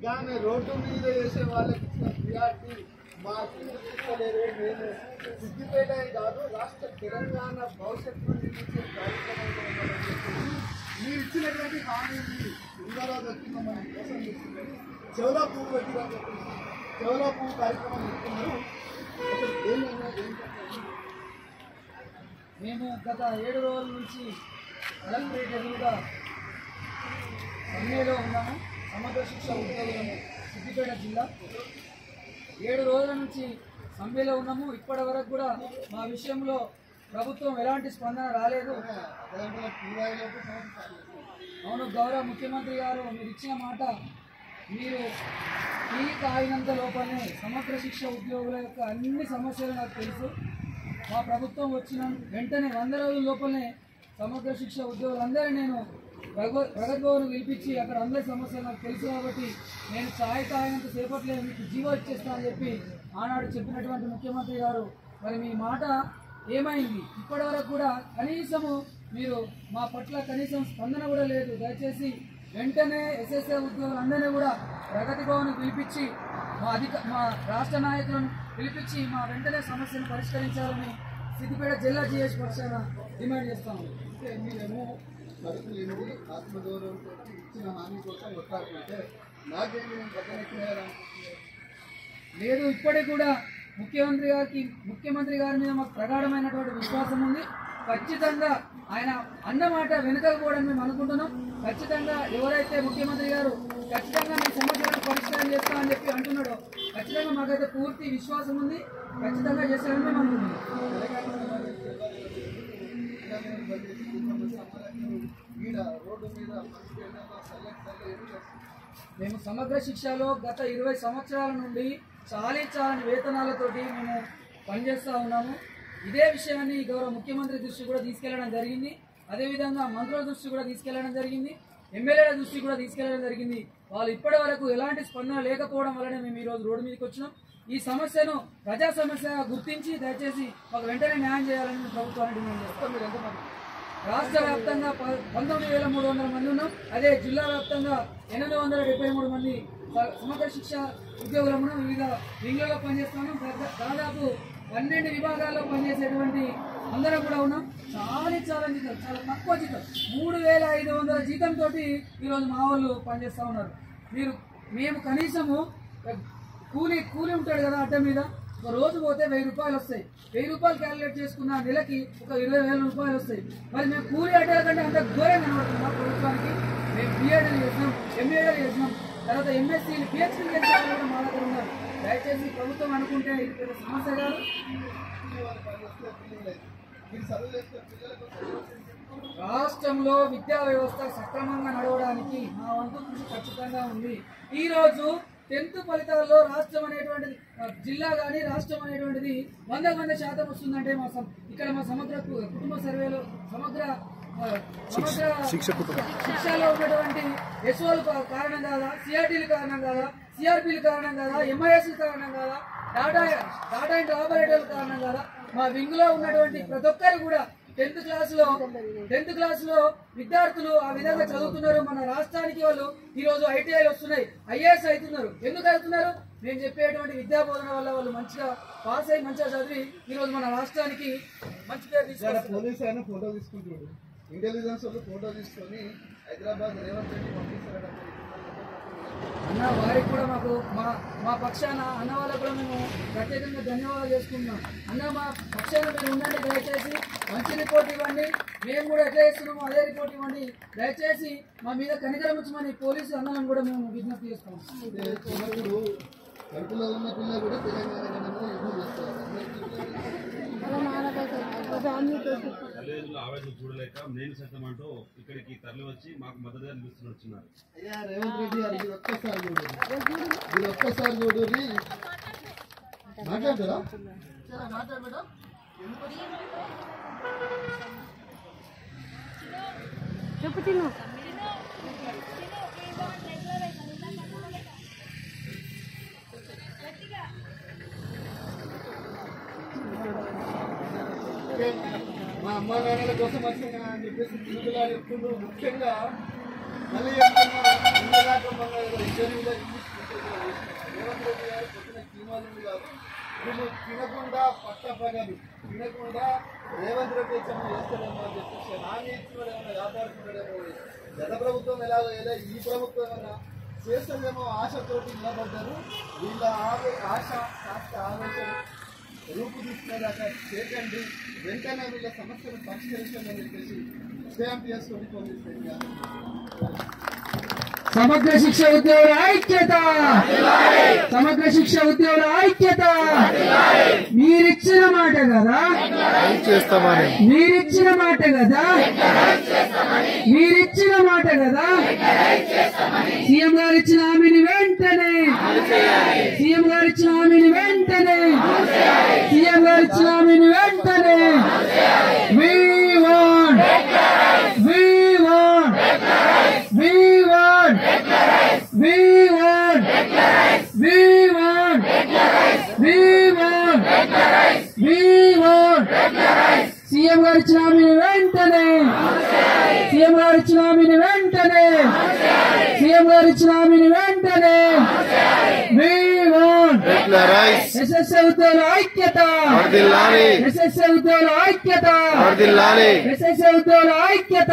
కానీ రోడ్డు మీద వేసే వాళ్ళకి ఇచ్చిన ప్రియారిటీ మాకు ఇస్తలేరు. మేము సిద్దిపేట కాదు రాష్ట్ర తెలంగాణ భవిష్యత్తును నిర్మించే కార్యక్రమంలో ఉన్నామని చెప్పి మీరు ఇచ్చినటువంటి హామీని ఇందారాజు వచ్చి మమ్మల్ని మోసం చేస్తున్నారు. చెవులా పువ్వు పెట్టిందని చెప్పేసి చెవులా పువ్వు కార్యక్రమం ఇస్తున్నారు. మేము గత 7 రోజుల నుంచి కలెక్టరేట్ ఎదురుగా సమ్మెలో ఉన్నాము. సమగ్ర శిక్ష ఉద్యోగులము సిద్దిపేట జిల్లా 7 రోజుల నుంచి సమ్మెలో ఉన్నాము. ఇప్పటి వరకు కూడా మా విషయంలో ప్రభుత్వం ఎలాంటి స్పందన రాలేదు. అవును, గౌరవ ముఖ్యమంత్రి గారు మీరు ఇచ్చిన మాట, మీరు టీకి ఆగినంత లోపలనే సమగ్ర శిక్ష ఉద్యోగుల యొక్క అన్ని సమస్యలు నాకు తెలుసు. మా ప్రభుత్వం వచ్చిన వెంటనే 100 రోజుల లోపలనే సమగ్ర శిక్ష ఉద్యోగులందరూ నేను ప్రగతి భవన్ పిలిపించి అక్కడ అందరి సమస్యలు నాకు తెలుసు కాబట్టి నేను ఛాయ్ తాగినంత సేపట్లో మీకు జీవో ఇచ్చేస్తా అని చెప్పి ఆనాడు చెప్పినటువంటి ముఖ్యమంత్రి గారు, మరి మీ మాట ఏమైంది? ఇప్పటి వరకు కూడా కనీసము మీరు మా పట్ల కనీసం స్పందన కూడా లేదు. దయచేసి వెంటనే ఎస్ఎస్ఏ ఉద్యోగులందరినీ కూడా ప్రగతి భవన్ పిలిపించి మా రాష్ట్ర నాయకులను పిలిపించి మా వెంటనే సమస్యను పరిష్కరించాలని సిద్దిపేట జిల్లా జిఎస్ పక్షాన డిమాండ్ చేస్తాము. మీరేమో సరుకులు ఎనిమిది ఆత్మగౌరవంతో ఇచ్చిన హామీ కోసం కొట్లాడుతుంటే నాకేమి నేను పక్కనెక్కినారనుకుంటున్నాను. లేదు, ఇప్పటికి కూడా ముఖ్యమంత్రి గారి మీద మాకు ప్రగాఢమైనటువంటి విశ్వాసం ఉంది. ఖచ్చితంగా ఆయన అన్నమాట వెనుకపోవడం మేము అనుకుంటున్నాం. ఖచ్చితంగా ఎవరైతే ముఖ్యమంత్రి గారు ఖచ్చితంగా మీ సమస్యలను పరిష్కారం చేస్తామని చెప్పి అంటున్నాడో ఖచ్చితంగా మాకైతే పూర్తి విశ్వాసం ఉంది. ఖచ్చితంగా చేస్తారని మేము అనుకుంటున్నాం. మేము సమగ్ర శిక్షలో గత 20 సంవత్సరాల నుండి చాలని వేతనాలతోటి మేము పనిచేస్తూ ఉన్నాము. ఇదే విషయాన్ని గౌరవ ముఖ్యమంత్రి దృష్టి కూడా తీసుకెళ్లడం జరిగింది. అదేవిధంగా మంత్రుల దృష్టి కూడా తీసుకెళ్లడం జరిగింది. ఎమ్మెల్యేల దృష్టి కూడా తీసుకెళ్లడం జరిగింది. వాళ్ళు ఇప్పటి వరకు ఎలాంటి స్పందన లేకపోవడం వల్లనే మేము ఈరోజు రోడ్డు మీదకి వచ్చినాం. ఈ సమస్యను ప్రజా సమస్యగా గుర్తించి దయచేసి మాకు వెంటనే న్యాయం చేయాలని ప్రభుత్వాన్ని డిమాండ్ చేస్తాం. మీరు ఎంతమంది? రాష్ట్ర వ్యాప్తంగా 19,300 మంది ఉన్నాం. అదే జిల్లా వ్యాప్తంగా 873 మంది సమగ్ర శిక్ష ఉద్యోగులను వివిధ వింగ్లలో పనిచేస్తున్నాం. దాదాపు 12 విభాగాల్లో పనిచేసేటువంటి అందరం కూడా ఉన్నాం. చాలా జీతం, చాలా తక్కువ జీతం, 3,500 జీతంతో ఈరోజు మా వాళ్ళు పనిచేస్తూ ఉన్నారు. మేము కనీసము కూలి ఉంటాడు కదా అడ్డ మీద, ఒక రోజు పోతే 1000 రూపాయలు వస్తాయి. 1000 రూపాయలు క్యాలిక్యులేట్ చేసుకున్న నెలకి ఒక 20,000 రూపాయలు వస్తాయి. మరి మేము కూలి అడ్డాల కంటే అంత ఘోరంగా కనబడుతున్నాం ప్రభుత్వానికి. మేము బిఎడ్లు చేసినాం, ఎంఏలు చేసినాం, తర్వాత ఎంఎస్సీలు పిహెచ్డీలు చేసే వాళ్ళు కూడా మా దగ్గర ఉన్నారు. దయచేసి ప్రభుత్వం అనుకుంటే ఇది పెద్ద సమస్య కాదు. రాష్ట్రంలో విద్యా వ్యవస్థ సక్రమంగా నడవడానికి మా వంతు కృషి ఖచ్చితంగా ఉంది. ఈరోజు 10th ఫలితాల్లో రాష్ట్రం అనేటువంటిది, జిల్లా కానీ రాష్ట్రం అనేటువంటిది 100% వస్తుందంటే ఇక్కడ మా సమగ్ర కుటుంబ సర్వేలో శిక్షలో ఉన్నటువంటి ఎస్ఓలు కారణం కాదా, సిఆర్టీలు కారణం కాదా, సిఆర్పీలు కారణం కాదా, ఎంఐఎస్లు కారణం కాదా, డాటా ఎంట్రీ ఆపరేటర్ల కారణం కాదా, మా వింగ్ లో ఉన్నటువంటి ప్రతి ఒక్కరు కూడా 10th క్లాస్ లో విద్యార్థులు ఆ విధంగా చదువుతున్నారు. మన రాష్ట్రానికి వాళ్ళు ఈ రోజు ఐటీఐలు వస్తున్నాయి, ఐఏఎస్ అవుతున్నారు. ఎందుకు అవుతున్నారు? మేము చెప్పేటువంటి విద్యా బోధన వల్ల వాళ్ళు మంచిగా పాస్ అయ్యి మంచిగా చదివి ఈ రోజు మన రాష్ట్రానికి మంచి పేరు తీసుకున్నారు. పోలీసు ఆయన ఫోటో తీసుకుంటున్నాడు, ఇంటెలిజెన్స్ వాళ్ళు ఫోటో తీసుకొని హైదరాబాద్ రేవంత్ రెడ్డి పంపిస్తారట. అన్న వారికి కూడా మా పక్షాన అన్న వాళ్ళకు కూడా మేము ప్రత్యేకంగా ధన్యవాదాలు చేసుకుంటున్నాం. అన్న మా పక్షాన మీరు ఉండండి, దయచేసి మంచి రిపోర్ట్ ఇవ్వండి. మేము కూడా ఎట్లా చేస్తున్నామో అదే రిపోర్ట్ ఇవ్వండి. దయచేసి మా మీద కనికరం ఉంచమని పోలీసు అన్నలను కూడా మేము విజ్ఞప్తి చేస్తాం. కడుపులో ఉన్న పిల్ల కూడా తెలంగాణ యుద్ధం చేస్తారు. ఆవేదన చూడలేక మెయిన్ శాతం అంటూ ఇక్కడికి తరలి వచ్చి మాకు మద్దతుగా నిలుస్తున్నారు. అయ్యా రేవంత్ రెడ్డి గారు మీరు ఒక్కసారి చూడండి, మాట్లాడతారా? మాట్లాడు మేడం. చెప్పు తిను. మా అమ్మ నాన్నల కోసం వచ్చిన అని చెప్పేసి తిరుగులా చెప్తుండ్రు. ముఖ్యంగా మళ్ళీ చెప్తున్నా తినకుండా పట్ట ప్రగతి తినకుండా రేవంత్ రెడ్డి చేస్తాడేమో అని చెప్పేసి హామీ ఇచ్చినాడు, ఏమన్నా వ్యాపారుకున్నాడేమో. గత ప్రభుత్వం ఎలాగో ఈ ప్రభుత్వం ఏమన్నా చేస్తుందేమో ఆశతోటి నిలబడ్డారు. వీళ్ళ ఆశ కాస్త ఆలోచన రూపు తీసుకునేదాకా చేయకండి, వెంటనే వీళ్ళ సమస్యను పరిష్కరించండి అని చెప్పేసి స్టాంప్ చేసుకొని పొందిస్తుంది. సమగ్ర శిక్ష ఉద్యోగుల ఐక్యత, సమగ్ర శిక్ష ఉద్యోగుల ఐక్యత. మీరిచ్చిన మాట కదా, మీరిచ్చిన మాట కదా, మీరిచ్చిన మాట కదా. సీఎం గారు ఇచ్చిన హామీని వెంటనే, సీఎం గారు ఇచ్చిన హామీని వెంటనే, సీఎం గారు ఇచ్చిన హామీని వెంటనే. We want, we want, we want, we want, we want, we want, we want. CM గారు ఇచ్చిన హామీని వెంటనే, సీఎం గారు ఇచ్చిన హామీని వెంటనే, సీఎం గారు ఇచ్చిన హామీని వెంటనే. We want ఎస్ఎస్ఏ ఉద్యోగుల ఐక్యత, ఎస్ఎస్ఏ ఉద్యోగుల ఐక్యత, ఎస్ఎస్ఏ ఉద్యోగుల ఐక్యత.